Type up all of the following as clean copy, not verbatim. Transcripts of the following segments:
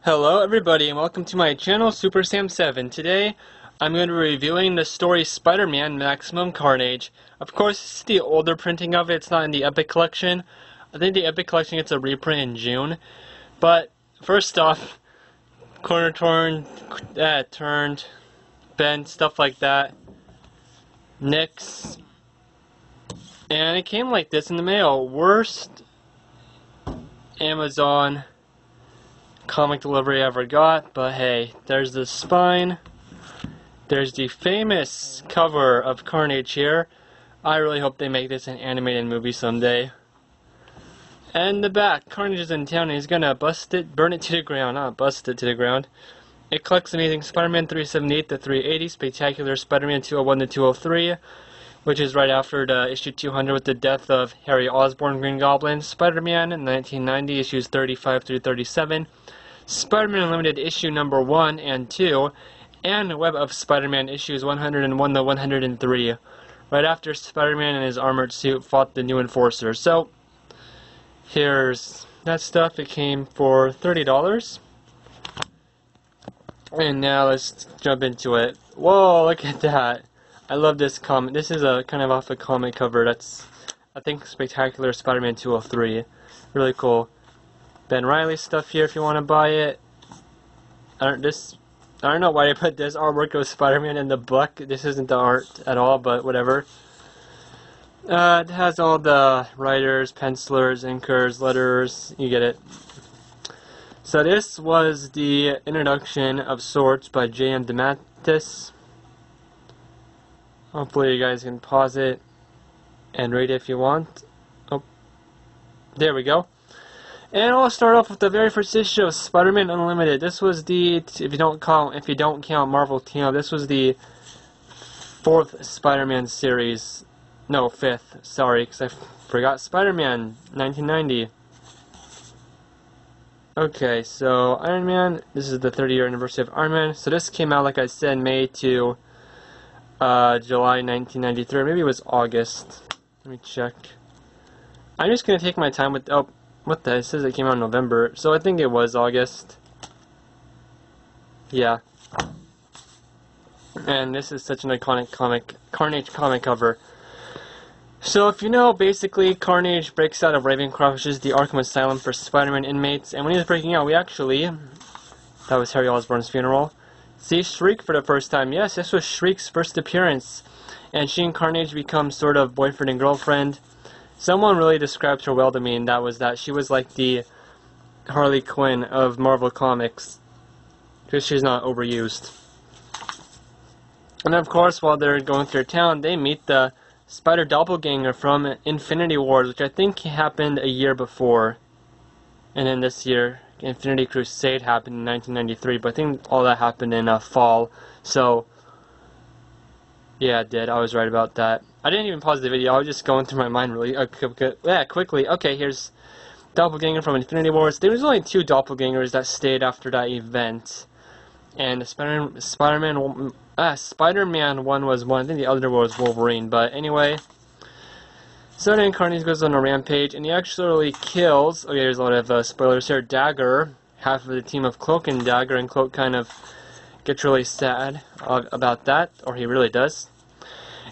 Hello everybody and welcome to my channel Super Sam 7. Today I'm going to be reviewing the story Spider-Man Maximum Carnage. Of course this is the older printing of it, it's not in the Epic Collection. I think the Epic Collection gets a reprint in June. But first off, corner turned, bent, stuff like that. Nicks. And it came like this in the mail. Worst Amazon comic delivery I ever got, but hey, there's the spine. There's the famous cover of Carnage here. I really hope they make this an animated movie someday. And the back, Carnage is in town and he's gonna burn it to the ground, not bust it to the ground. It collects Amazing Spider-Man 378 to 380, Spectacular Spider-Man 201 to 203, which is right after the issue 200 with the death of Harry Osborn, Green Goblin, Spider-Man in 1990, issues 35 through 37, Spider-Man Unlimited issue number 1 and 2, and Web of Spider-Man issues 101 to 103, right after Spider-Man in his armored suit fought the new Enforcer. So, here's that stuff. It came for $30. And now let's jump into it. Whoa, look at that. I love this comic. This is a kind of off a comic cover. That's, I think, Spectacular Spider-Man 203. Really cool. Ben Reilly stuff here if you want to buy it. I don't know why they put this artwork of Spider-Man in the book. This isn't the art at all, but whatever. It has all the writers, pencilers, inkers, letters. You get it. So this was the introduction of sorts by J.M. DeMatteis. Hopefully you guys can pause it and read it if you want. Oh, there we go. And I'll start off with the very first issue of Spider-Man Unlimited. This was the, if you don't count Marvel Team-Up, this was the 4th Spider-Man series. No, 5th. Sorry, because I forgot Spider-Man 1990. Okay, so Iron Man. This is the 30-year anniversary of Iron Man. So this came out, like I said, May to July 1993. Maybe it was August. Let me check. I'm just gonna take my time with. Oh, what the? It says it came out in November, so I think it was August. Yeah. And this is such an iconic Carnage comic cover. So if you know, basically Carnage breaks out of Ravencroft, which is the Arkham Asylum for Spider-Man inmates, and when he was breaking out, that was Harry Osborn's funeral. See Shriek for the first time. Yes, this was Shriek's first appearance, and she and Carnage become sort of boyfriend and girlfriend. Someone really described her well to me, and that was that she was like the Harley Quinn of Marvel Comics, because she's not overused. And of course, while they're going through town, they meet the Spider Doppelganger from Infinity Wars, which I think happened a year before. And then this year, Infinity Crusade happened in 1993, but I think all that happened in fall. So, yeah, it did. I was right about that. I didn't even pause the video. I was just going through my mind really quickly. Okay, here's Doppelganger from Infinity Wars. There was only 2 Doppelgangers that stayed after that event. And Spider-Man 1 was one. I think the other was Wolverine. But anyway, so then Carnage goes on a rampage, and he actually kills. Okay, there's a lot of spoilers here. Dagger, half of the team of Cloak and Dagger, and Cloak kind of gets really sad about that, or he really does.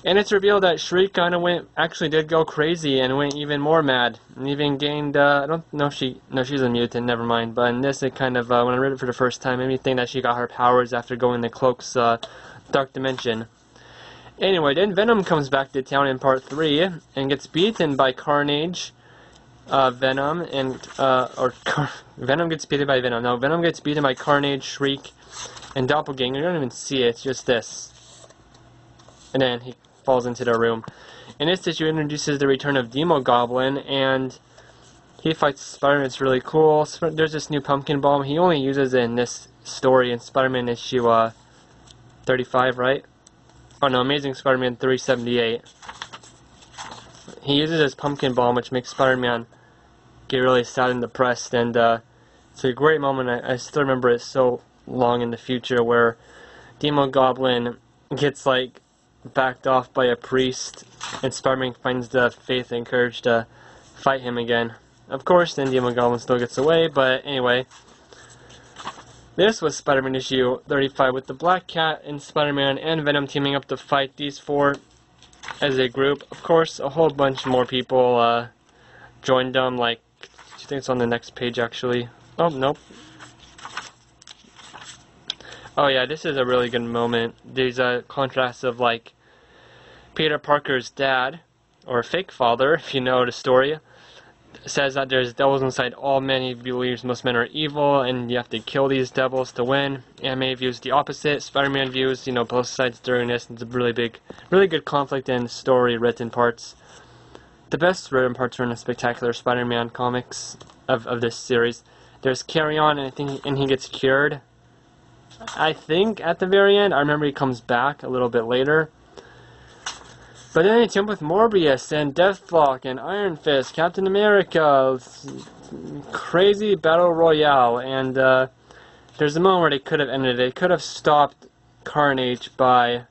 And it's revealed that Shriek kind of actually did go crazy and went even more mad, and even gained, I don't know if she's a mutant, never mind, but in this it kind of, when I read it for the first time, made me think that she got her powers after going to Cloak's, dark dimension. Anyway, then Venom comes back to town in part 3, and gets beaten by Carnage, Venom gets beaten by Venom. No, Venom gets beaten by Carnage, Shriek, and Doppelganger. You don't even see it, it's just this. And then he falls into the room. In this issue, introduces the return of Demo Goblin, and he fights Spider-Man. It's really cool. There's this new pumpkin bomb. He only uses it in this story in Spider-Man issue 35, right? Oh no, Amazing Spider-Man 378. He uses his pumpkin bomb, which makes Spider-Man get really sad and depressed, and it's a great moment. I still remember it so long in the future, where Demo Goblin gets like backed off by a priest, and Spider-Man finds the faith and courage to fight him again. Of course, then Demon Goblin still gets away, but anyway. This was Spider-Man issue 35 with the Black Cat and Spider-Man and Venom teaming up to fight these four as a group. Of course, a whole bunch more people joined them, like, I think it's on the next page actually. Oh, nope. Oh yeah, this is a really good moment. There's a contrast of, like, Peter Parker's dad, or fake father, if you know the story, says that there's devils inside all men. He believes most men are evil, and you have to kill these devils to win. And May views the opposite. Spider-Man views, you know, both sides during this. It's a really good conflict and story written parts. The best written parts are in the Spectacular Spider-Man comics of this series. There's Carry On, and he gets cured. I think at the very end. I remember he comes back a little bit later. But then they jump with Morbius and Deathlock and Iron Fist, Captain America, crazy battle royale, and there's a moment where they could have ended it. They could have stopped Carnage by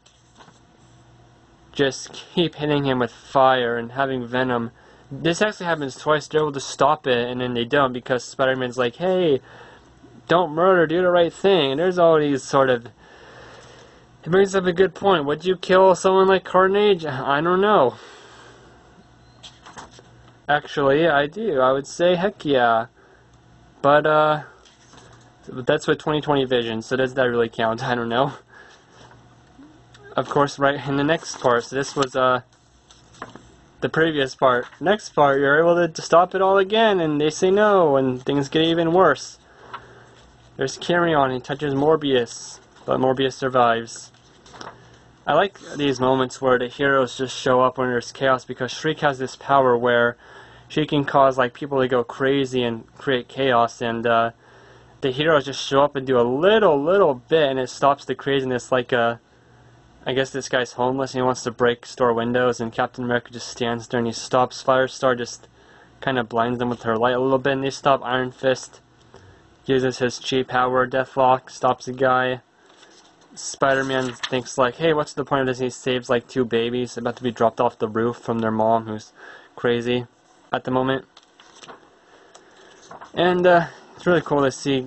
just keep hitting him with fire and having Venom. This actually happens twice. They're able to stop it, and then they don't because Spider-Man's like, hey, don't murder, do the right thing. And there's all these sort of... It brings up a good point. Would you kill someone like Carnage? I don't know. Actually, I do. I would say heck yeah. But that's with 2020 vision, so does that really count? I don't know. Of course, right in the next part, so this was the previous part. Next part, you're able to stop it all again, and they say no, and things get even worse. There's Carry On, he touches Morbius, but Morbius survives. I like these moments where the heroes just show up when there's chaos, because Shriek has this power where she can cause, like, people to go crazy and create chaos, and the heroes just show up and do a little bit, and it stops the craziness. Like, I guess this guy's homeless and he wants to break store windows, and Captain America just stands there and he stops. Firestar just kind of blinds them with her light a little bit, and they stop. Iron Fist uses his chi power. Deathlock stops the guy. Spider-Man thinks, like, hey, what's the point of this? He saves, like, 2 babies about to be dropped off the roof from their mom, who's crazy at the moment. And it's really cool to see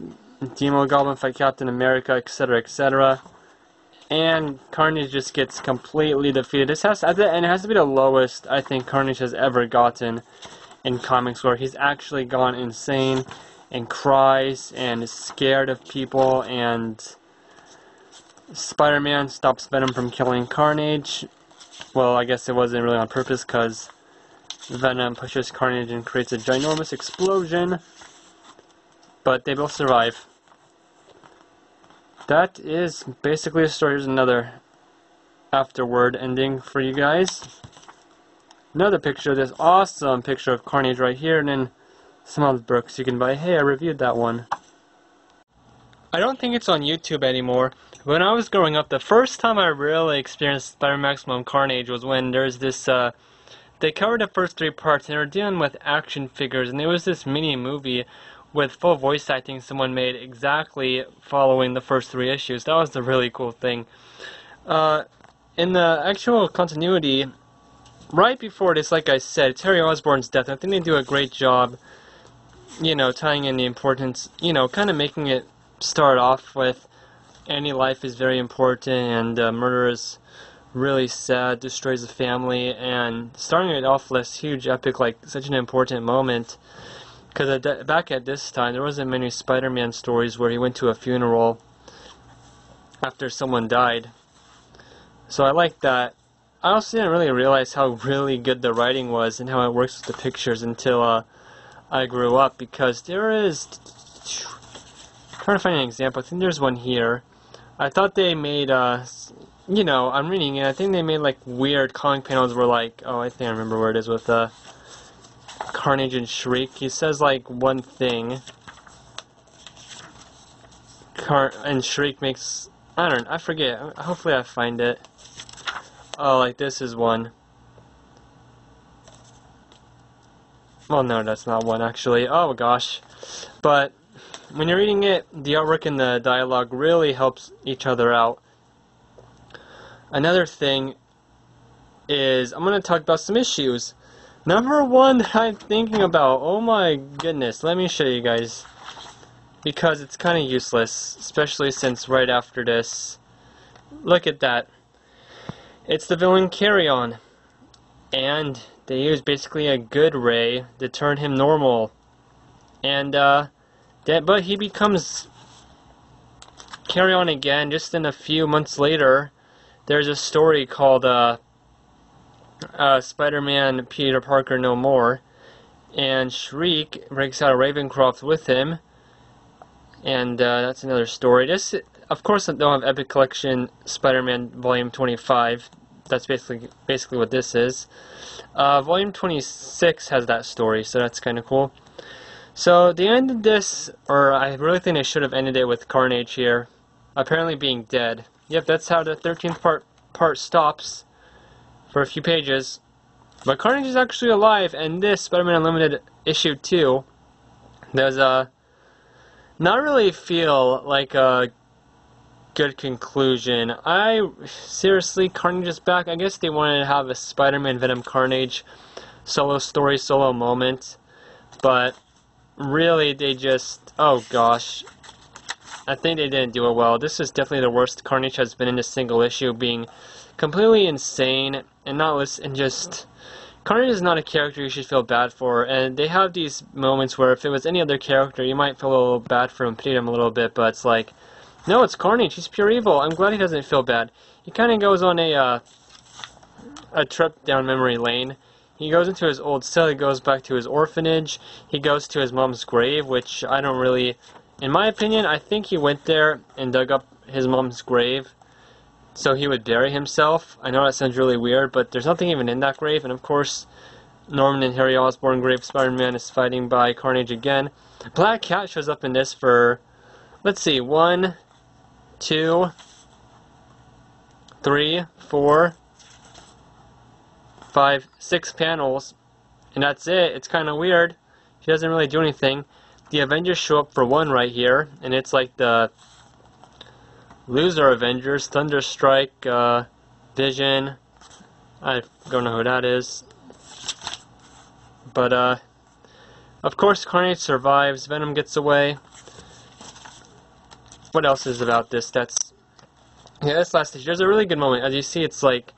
Demo Goblin fight Captain America, etc., etc. And Carnage just gets completely defeated. This has, at the end, it has to be the lowest I think Carnage has ever gotten in comics, where he's actually gone insane and cries and is scared of people, and Spider-Man stops Venom from killing Carnage. Well, I guess it wasn't really on purpose, because Venom pushes Carnage and creates a ginormous explosion. But they both survive. That is basically the story. Here's another afterward ending for you guys. Another picture, this awesome picture of Carnage right here, and then some other books you can buy. Hey, I reviewed that one. I don't think it's on YouTube anymore. When I was growing up, the first time I really experienced Spider-Man Maximum Carnage was when there's this, they covered the first 3 parts, and they were dealing with action figures, and there was this mini movie with full voice acting someone made exactly following the first 3 issues. That was the really cool thing. In the actual continuity, right before this, like I said, Terry Osborn's death, I think they do a great job, you know, tying in the importance, you know, kind of making it start off with any life is very important, and murder is really sad, destroys the family, and starting it off with this huge epic, like, such an important moment, because back at this time, there wasn't many Spider-Man stories where he went to a funeral after someone died. So I like that. I also didn't really realize how really good the writing was and how it works with the pictures until I grew up, because there is... I'm trying to find an example. I think there's one here. I thought they made, you know, I'm reading it. I think they made, like, weird comic panels where, like, oh, I think I remember where it is with Carnage and Shriek. He says, like, one thing. And Shriek makes, I forget. Hopefully I find it. Oh, like, this is one. Well, no, that's not one, actually. Oh, gosh. But when you're reading it, the artwork and the dialogue really helps each other out. Another thing is, I'm going to talk about some issues. Number 1 that I'm thinking about, oh my goodness, let me show you guys. because it's kind of useless, especially since right after this, look at that. It's the villain Carrion, and they use basically a good ray to turn him normal, and but he becomes Carrion again just in a few months later. There's a story called Spider-Man Peter Parker No More, and Shriek breaks out of Ravencroft with him, and that's another story. This, of course, they'll have Epic Collection Spider-Man Volume 25. That's basically what this is. Volume 26 has that story, so that's kind of cool. So they ended this, or I really think they should have ended it with Carnage here, apparently being dead. Yep, that's how the 13th part stops for a few pages. But Carnage is actually alive, and this Spider-Man Unlimited issue 2 does not really feel like a good conclusion. Seriously, Carnage is back. I guess they wanted to have a Spider-Man Venom Carnage solo story, solo moment, but really they just, oh gosh, I think they didn't do it well. This is definitely the worst Carnage has been in a single issue, being completely insane and just Carnage is not a character you should feel bad for, and they have these moments where if it was any other character you might feel a little bad for him, pity him a little bit, but it's like, no, it's Carnage. He's pure evil. I'm glad he doesn't feel bad. He kind of goes on a trip down memory lane. He goes into his old cell. He goes back to his orphanage. He goes to his mom's grave, which I don't really, in my opinion, I think he went there and dug up his mom's grave so he would bury himself. I know that sounds really weird, but there's nothing even in that grave. And of course, Norman and Harry Osborn grave. Spider-Man is fighting by Carnage again. Black Cat shows up in this for, let's see, 1, 2, 3, 4, 5, 6 panels, and that's it. It's kind of weird. She doesn't really do anything. The Avengers show up for one right here, and it's like the loser Avengers: Thunderstrike, Vision. I don't know who that is, but of course Carnage survives. Venom gets away. What else is about this? This last issue. There's a really good moment. As you see, it's like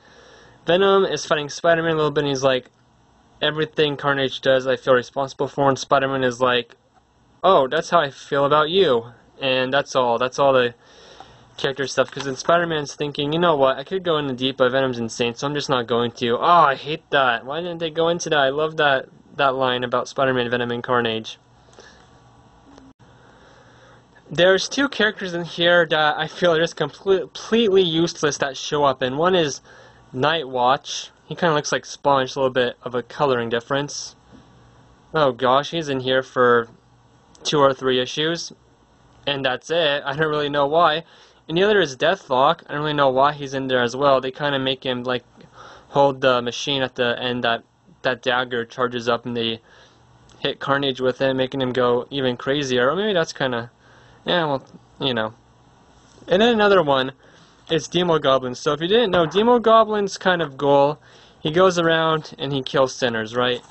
Venom is fighting Spider-Man a little bit, and he's like, everything Carnage does I feel responsible for, and Spider-Man is like, oh, that's how I feel about you. And that's all the character stuff, because then Spider-Man's thinking, you know what, I could go into deep, but Venom's insane, so I'm just not going to. Oh, I hate that. Why didn't they go into that? I love that line about Spider-Man, Venom, and Carnage. There's 2 characters in here that I feel are just completely useless that show up, and one is Nightwatch. He kind of looks like Spawn, just a little bit of a coloring difference. Oh gosh, he's in here for 2 or 3 issues, and that's it. I don't really know why. And the other is Deathlock. I don't really know why he's in there as well. They kind of make him like hold the machine at the end that dagger charges up, and they hit Carnage with it, making him go even crazier. Or maybe that's kind of, yeah, well, you know. And then another one is Demogoblin. So if you didn't know, Demogoblin's kind of goal, he goes around and he kills sinners, right?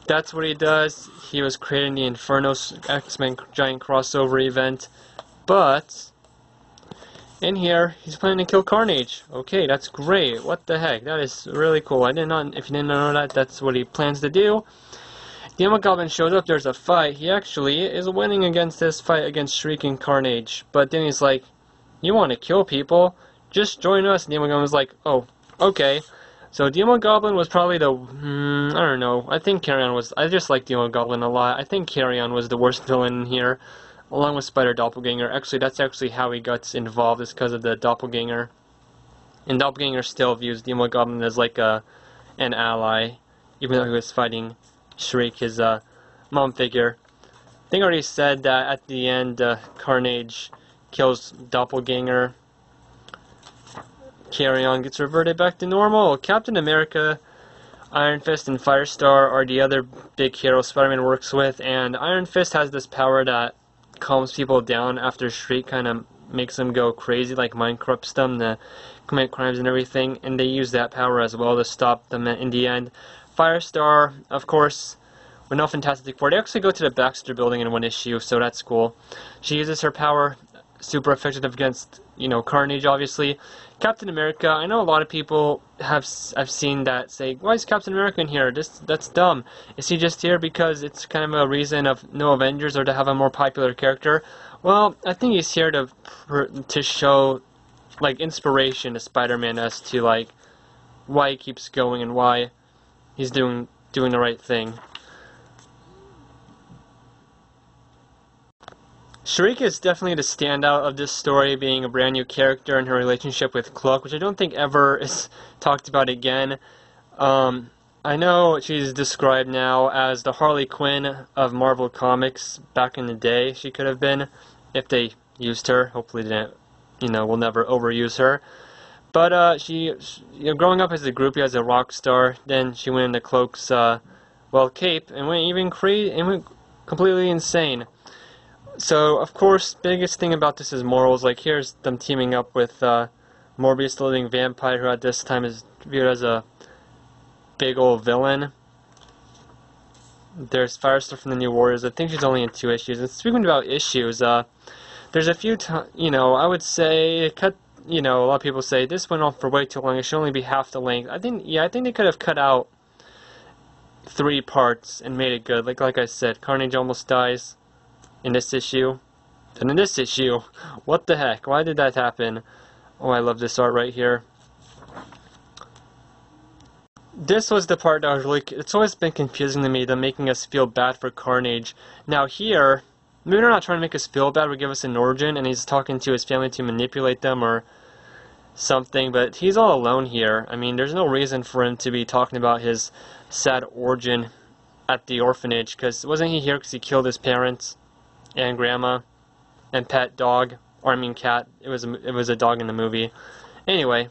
That's what he does. He was creating the Inferno X-Men giant crossover event. But in here, he's planning to kill Carnage. Okay, that's great. What the heck? That is really cool. If you didn't know that, that's what he plans to do. Demogoblin shows up, there's a fight. He actually is winning against this fight against Shriek and Carnage. But then he's like, you want to kill people? Just join us. And Demogoblin's like, oh, okay. So Demogoblin was probably the, I don't know. I think Carrion was, I just like Demogoblin a lot. I think Carrion was the worst villain in here, along with Spider Doppelganger. Actually, that's actually how he got involved, is because of the Doppelganger. And Doppelganger still views Demogoblin as like an ally, even though he was fighting Shriek, his mom figure. I think I already said that at the end, Carnage kills Doppelganger. Carrion gets reverted back to normal. Captain America, Iron Fist, and Firestar are the other big heroes Spider-Man works with, and Iron Fist has this power that calms people down after Shriek kind of makes them go crazy, like mind corrupts them to commit crimes and everything, and they use that power as well to stop them in the end. Firestar, of course, but no Fantastic Four. They actually go to the Baxter building in one issue, so that's cool. She uses her power, super effective against, Carnage, obviously. Captain America, I know a lot of people I've seen that say, why is Captain America in here? That's dumb. Is he just here because it's kind of a reason of no Avengers or to have a more popular character? Well, I think he's here to show, like, inspiration to Spider-Man as to, like, why he keeps going and why he's doing the right thing. Sharika is definitely the standout of this story, being a brand new character in her relationship with Cloak, which I don't think ever is talked about again. I know she's described now as the Harley Quinn of Marvel Comics back in the day. She could have been, if they used her. Hopefully they didn't, we'll never overuse her. But she growing up as a groupie, as a rock star, then she went into Cloak's, cape, and went completely insane. So, of course, biggest thing about this is morals. Like, here's them teaming up with Morbius, the living vampire, who at this time is viewed as a big old villain. There's Firestar from the New Warriors. I think she's only in 2 issues. And speaking about issues, there's a few I would say, a lot of people say, this went on for way too long. It should only be half the length. I think they could have cut out 3 parts and made it good. Like I said, Carnage almost dies in this issue. And in this issue, what the heck? Why did that happen? Oh, I love this art right here. This was the part that was really... It's always been confusing to me, them making us feel bad for Carnage. Now here, maybe they're not trying to make us feel bad, but give us an origin, and he's talking to his family to manipulate them or something, but he's all alone here. I mean, there's no reason for him to be talking about his sad origin at the orphanage, because wasn't he here because he killed his parents and grandma and pet dog, or I mean cat. It was a dog in the movie. Anyway,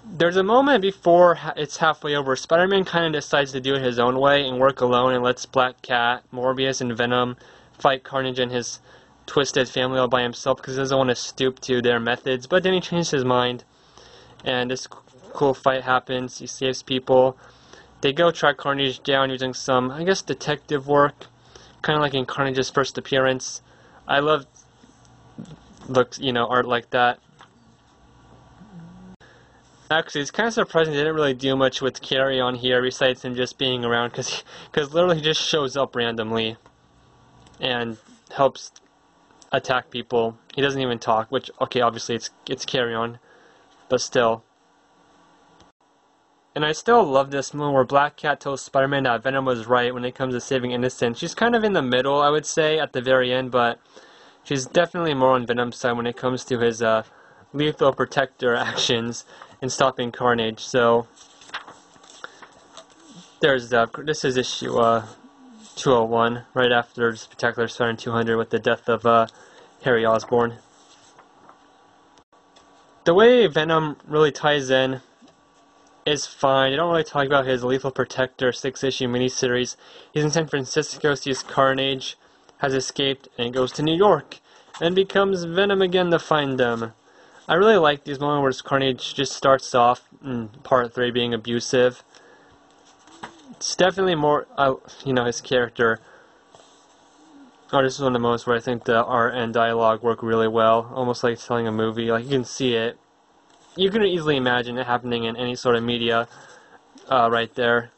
there's a moment before it's halfway over. Spider-Man kind of decides to do it his own way and work alone, and lets Black Cat, Morbius, and Venom fight Carnage and his twisted family all by himself because he doesn't want to stoop to their methods. But then he changes his mind, and this cool fight happens. He saves people. They go track Carnage down using some, I guess, detective work, kind of like in Carnage's first appearance. I love art like that. Actually, it's kind of surprising they didn't really do much with Carrie on here besides him just being around, because literally he just shows up randomly and helps attack people. He doesn't even talk, which, okay, obviously it's Carry On, but still. And I still love this moment where Black Cat tells Spider-Man that Venom was right when it comes to saving innocents. She's kind of in the middle, I would say, at the very end, but she's definitely more on Venom's side when it comes to his lethal protector actions and stopping Carnage. So there's this is issue 201, right after Spectacular Spider-Man 200 with the death of Harry Osborn. The way Venom really ties in is fine. They don't really talk about his Lethal Protector 6-issue miniseries. He's in San Francisco, sees Carnage, has escaped, and goes to New York, and becomes Venom again to find them. I really like these moments where Carnage just starts off in part 3 being abusive. It's definitely more, his character. Oh, this is one of the moments where I think the art and dialogue work really well, almost like telling a movie. Like, you can see it. You can easily imagine it happening in any sort of media right there.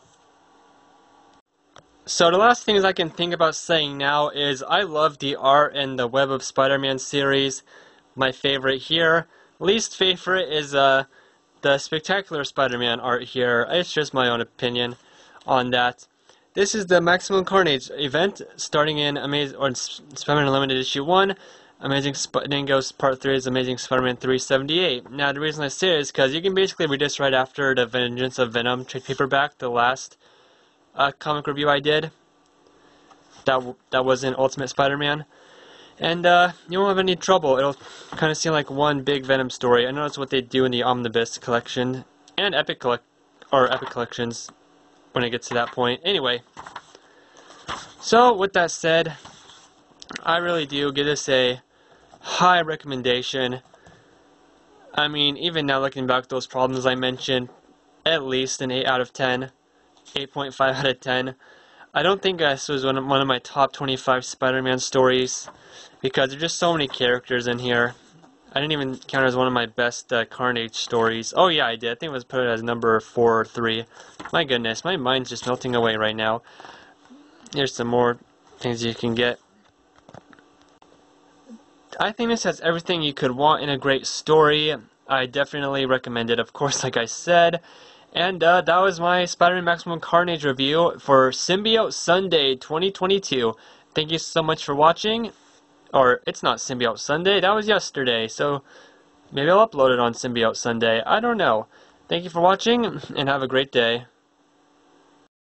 So the last things I can think about saying now is I love the art in the Web of Spider-Man series. My favorite here. Least favorite is the Spectacular Spider-Man art here. It's just my own opinion on that. This is the Maximum Carnage event starting in Spider-Man Unlimited issue 1. Then goes part 3 is Amazing Spider-Man 378. Now the reason I say it is because you can basically read this right after the Vengeance of Venom trade paperback, the last comic review I did. That was in Ultimate Spider-Man. And you won't have any trouble. It'll kind of seem like one big Venom story. I know that's what they do in the Omnibus collection and Epic collections when it gets to that point. Anyway, so with that said, I really do give this a high recommendation. I mean, even now looking back at those problems I mentioned, at least an 8 out of 10. 8.5 out of 10. I don't think this was one of my top 25 Spider-Man stories because there's just so many characters in here. I didn't even count it as one of my best Carnage stories. Oh yeah, I did. I think it was put as number 4 or 3. My goodness, my mind's just melting away right now. Here's some more things you can get. I think this has everything you could want in a great story. I definitely recommend it, of course, like I said. And that was my Spider-Man Maximum Carnage review for Symbiote Sunday 2022. Thank you so much for watching. Or, it's not Symbiote Sunday, that was yesterday, so maybe I'll upload it on Symbiote Sunday. I don't know. Thank you for watching, and have a great day.